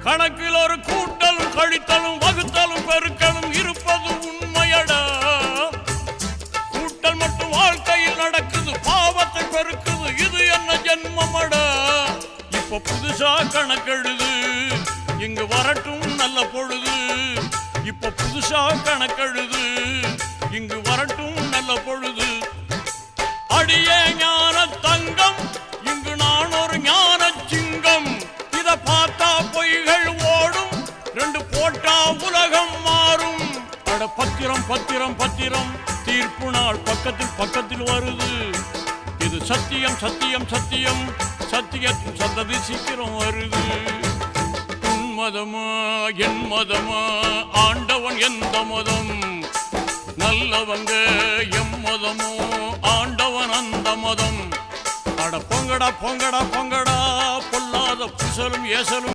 கணக்கில் ஒரு கூட்டலும் கழித்தலும் வகுத்தலும் பெருக்கலும் இருப்பது உண்மையடா. கூட்டல் மட்டும் வாழ்க்கையில் நடக்குது, பாவத்தை பெருக்குது, இது என்ன ஜென்மமடா. இப்ப புதுசா கணக்கெழுது, இங்கு வரட்டும் நல்ல பொழுது. இப்ப புதுசா கணக்கெழுது, இங்கு வரட்டும் நல்ல பொழுது. அடியே ஞான தங்கம், இங்கு நான் ஒரு ஞான சிங்கம். இத பார்த்தா பொய்கள் ஓடும், ரெண்டு போட்டா உலகம் மாறும். அட பத்திரம் பத்திரம் பத்திரம், தீர்ப்பு நாள் பக்கத்தில் பக்கத்தில் வருது. இது சத்தியம் சத்தியம் சத்தியம், சத்தியத்தின் சந்ததி சீக்கிரம் வருது. உன் மதமா என் மதமா, ஆண்டவன் எந்த மதம்? நல்லவங்க எம் மதமோ, ஆண்டவன் அந்த மதம். அட பொங்கடா பொங்கடா பொங்கடா, பொல்லாத புசலும் ஏசலும்